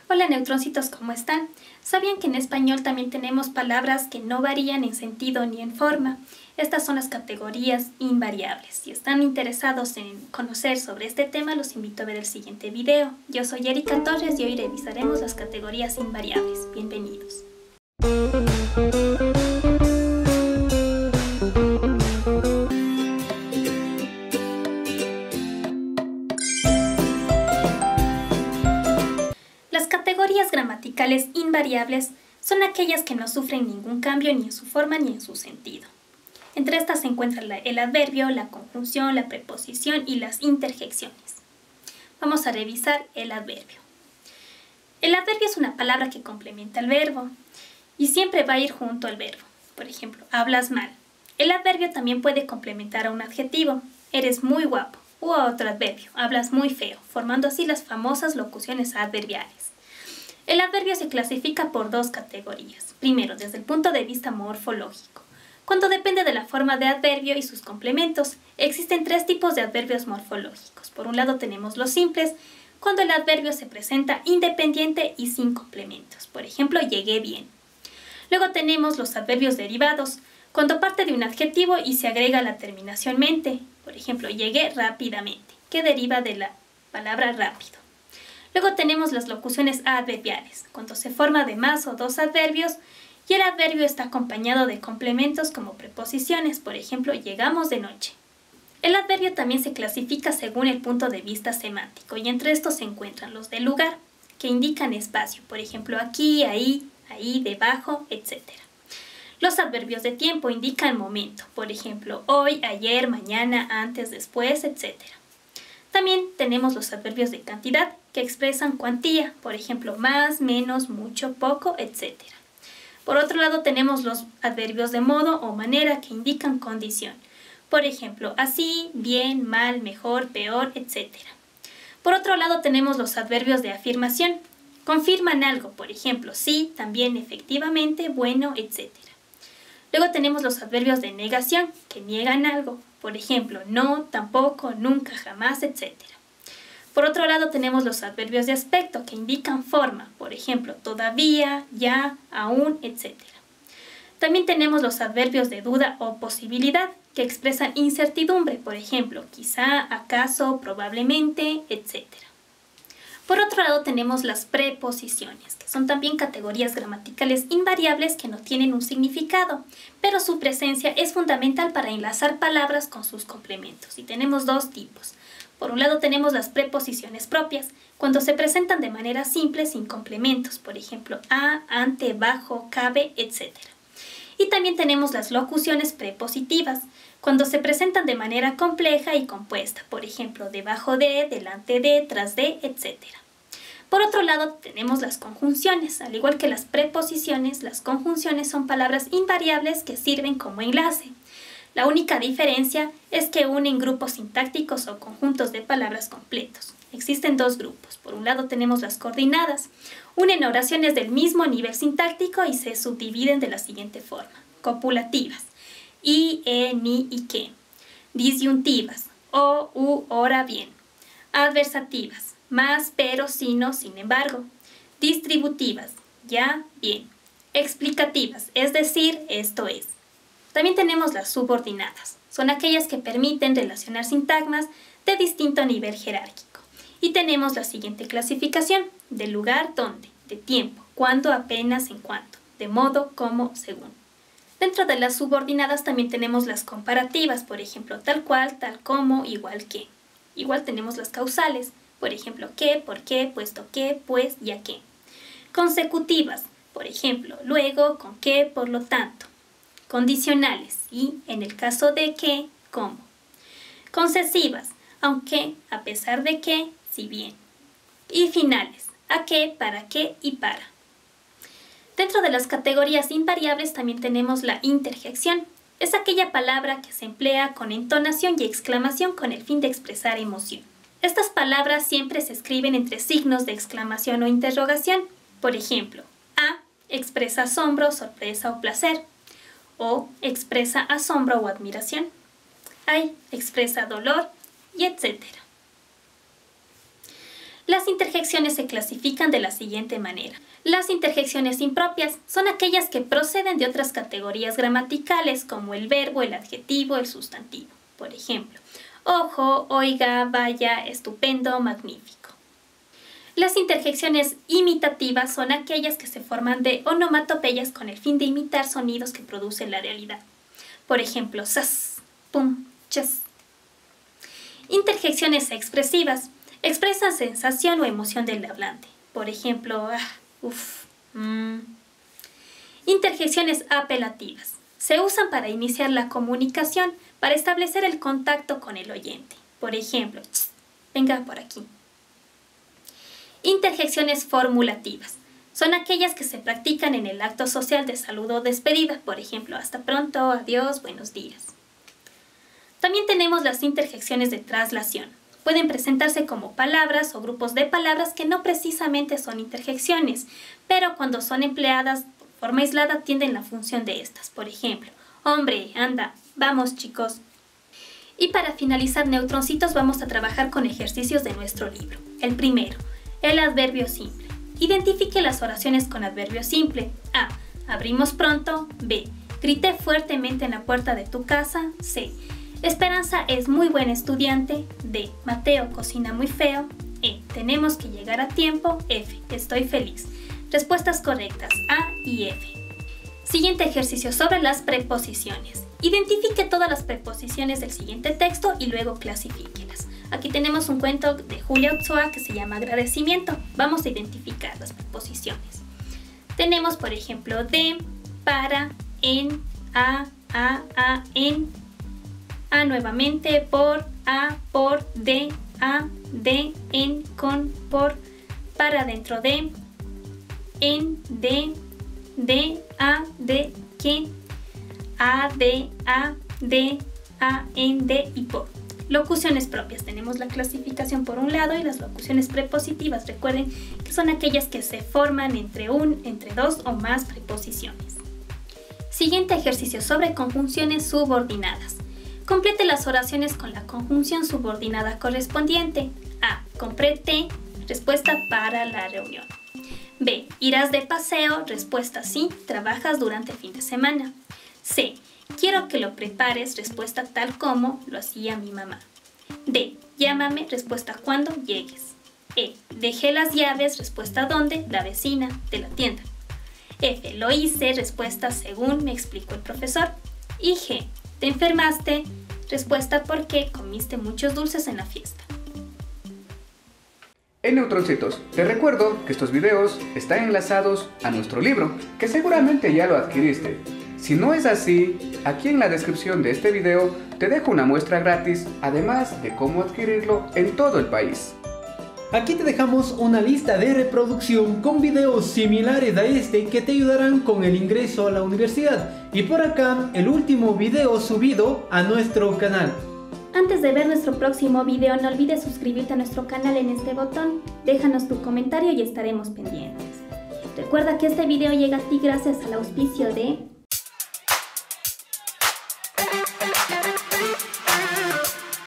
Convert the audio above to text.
Hola neutroncitos, ¿cómo están? ¿Sabían que en español también tenemos palabras que no varían en sentido ni en forma? Estas son las categorías invariables. Si están interesados en conocer sobre este tema, los invito a ver el siguiente video. Yo soy Erika Torres y hoy revisaremos las categorías invariables. Bienvenidos. Las categorías gramaticales invariables son aquellas que no sufren ningún cambio ni en su forma ni en su sentido. Entre estas se encuentran el adverbio, la conjunción, la preposición y las interjecciones. Vamos a revisar el adverbio. El adverbio es una palabra que complementa al verbo y siempre va a ir junto al verbo. Por ejemplo, hablas mal. El adverbio también puede complementar a un adjetivo. Eres muy guapo. O a otro adverbio. Hablas muy feo, formando así las famosas locuciones adverbiales. El adverbio se clasifica por dos categorías. Primero, desde el punto de vista morfológico. Cuando depende de la forma de adverbio y sus complementos, existen tres tipos de adverbios morfológicos. Por un lado tenemos los simples, cuando el adverbio se presenta independiente y sin complementos. Por ejemplo, llegué bien. Luego tenemos los adverbios derivados, cuando parte de un adjetivo y se agrega la terminación mente. Por ejemplo, llegué rápidamente, que deriva de la palabra rápido. Luego tenemos las locuciones adverbiales, cuando se forma de más o dos adverbios y el adverbio está acompañado de complementos como preposiciones, por ejemplo, llegamos de noche. El adverbio también se clasifica según el punto de vista semántico y entre estos se encuentran los de lugar, que indican espacio, por ejemplo, aquí, ahí, debajo, etc. Los adverbios de tiempo indican momento, por ejemplo, hoy, ayer, mañana, antes, después, etc. También tenemos los adverbios de cantidad, que expresan cuantía, por ejemplo, más, menos, mucho, poco, etc. Por otro lado tenemos los adverbios de modo o manera que indican condición. Por ejemplo, así, bien, mal, mejor, peor, etc. Por otro lado tenemos los adverbios de afirmación. Confirman algo, por ejemplo, sí, también, efectivamente, bueno, etc. Luego tenemos los adverbios de negación, que niegan algo. Por ejemplo, no, tampoco, nunca, jamás, etc. Por otro lado tenemos los adverbios de aspecto que indican forma, por ejemplo, todavía, ya, aún, etc. También tenemos los adverbios de duda o posibilidad que expresan incertidumbre, por ejemplo, quizá, acaso, probablemente, etc. Por otro lado tenemos las preposiciones, que son también categorías gramaticales invariables que no tienen un significado, pero su presencia es fundamental para enlazar palabras con sus complementos, y tenemos dos tipos. Por un lado tenemos las preposiciones propias, cuando se presentan de manera simple sin complementos, por ejemplo, a, ante, bajo, cabe, etc. Y también tenemos las locuciones prepositivas, cuando se presentan de manera compleja y compuesta, por ejemplo, debajo de, delante de, tras de, etc. Por otro lado tenemos las conjunciones, al igual que las preposiciones, las conjunciones son palabras invariables que sirven como enlace. La única diferencia es que unen grupos sintácticos o conjuntos de palabras completos. Existen dos grupos. Por un lado tenemos las coordinadas. Unen oraciones del mismo nivel sintáctico y se subdividen de la siguiente forma. Copulativas. Y, ni y que. Disyuntivas. O, u, ora, bien. Adversativas. Más, pero, sino, sin embargo. Distributivas. Ya, bien. Explicativas, es decir, esto es. También tenemos las subordinadas. Son aquellas que permiten relacionar sintagmas de distinto nivel jerárquico. Y tenemos la siguiente clasificación: de lugar, dónde, de tiempo, cuándo, apenas, en cuánto, de modo, cómo, según. Dentro de las subordinadas también tenemos las comparativas, por ejemplo, tal cual, tal como, igual que. Igual tenemos las causales, por ejemplo, qué, por qué, puesto que, pues, ya que. Consecutivas, por ejemplo, luego, con qué, por lo tanto. Condicionales y, en el caso de que, cómo. Concesivas, aunque, a pesar de que, si bien. Y finales, a qué, para qué y para. Dentro de las categorías invariables también tenemos la interjección. Es aquella palabra que se emplea con entonación y exclamación con el fin de expresar emoción. Estas palabras siempre se escriben entre signos de exclamación o interrogación. Por ejemplo, a expresa asombro, sorpresa o placer. O expresa asombro o admiración. Ay expresa dolor y etc. Las interjecciones se clasifican de la siguiente manera. Las interjecciones impropias son aquellas que proceden de otras categorías gramaticales como el verbo, el adjetivo, el sustantivo. Por ejemplo, ojo, oiga, vaya, estupendo, magnífico. Las interjecciones imitativas son aquellas que se forman de onomatopeyas con el fin de imitar sonidos que producen la realidad. Por ejemplo, sas, pum, chas. Interjecciones expresivas expresan sensación o emoción del hablante. Por ejemplo, Interjecciones apelativas. Se usan para iniciar la comunicación, para establecer el contacto con el oyente. Por ejemplo, venga por aquí. Interjecciones formulativas. Son aquellas que se practican en el acto social de saludo o despedida. Por ejemplo, hasta pronto, adiós, buenos días. También tenemos las interjecciones de traslación. Pueden presentarse como palabras o grupos de palabras que no precisamente son interjecciones, pero cuando son empleadas de forma aislada tienen la función de estas. Por ejemplo, hombre, anda, vamos chicos. Y para finalizar neutroncitos vamos a trabajar con ejercicios de nuestro libro. El primero, el adverbio simple. Identifique las oraciones con adverbio simple. A. Abrimos pronto. B. Grité fuertemente en la puerta de tu casa. C. Esperanza es muy buen estudiante. D. Mateo cocina muy feo. E. Tenemos que llegar a tiempo. F. Estoy feliz. Respuestas correctas A y F. Siguiente ejercicio sobre las preposiciones. Identifique todas las preposiciones del siguiente texto y luego clasifíquelas. Aquí tenemos un cuento de Julia Ochoa que se llama Agradecimiento. Vamos a identificar las preposiciones. Tenemos, por ejemplo, de, para, en, a, en, a nuevamente, por, de, en, con, por, para dentro de, en, de, a, de, que, a, de, en, de y por. Locuciones propias. Tenemos la clasificación por un lado y las locuciones prepositivas. Recuerden que son aquellas que se forman entre dos o más preposiciones. Siguiente ejercicio sobre conjunciones subordinadas. Complete las oraciones con la conjunción subordinada correspondiente. A. Compré té. Respuesta para la reunión. B. Irás de paseo. Respuesta sí. Trabajas durante el fin de semana. C. Quiero que lo prepares. Respuesta tal como lo hacía mi mamá. D. Llámame. Respuesta cuando llegues. E. Dejé las llaves. Respuesta ¿dónde? La vecina de la tienda. F. Lo hice. Respuesta según me explicó el profesor. Y G. ¿Te enfermaste? Respuesta porque comiste muchos dulces en la fiesta. Hey neutroncitos, te recuerdo que estos videos están enlazados a nuestro libro, que seguramente ya lo adquiriste. Si no es así, aquí en la descripción de este video te dejo una muestra gratis, además de cómo adquirirlo en todo el país. Aquí te dejamos una lista de reproducción con videos similares a este que te ayudarán con el ingreso a la universidad. Y por acá, el último video subido a nuestro canal. Antes de ver nuestro próximo video, no olvides suscribirte a nuestro canal en este botón. Déjanos tu comentario y estaremos pendientes. Recuerda que este video llega a ti gracias al auspicio de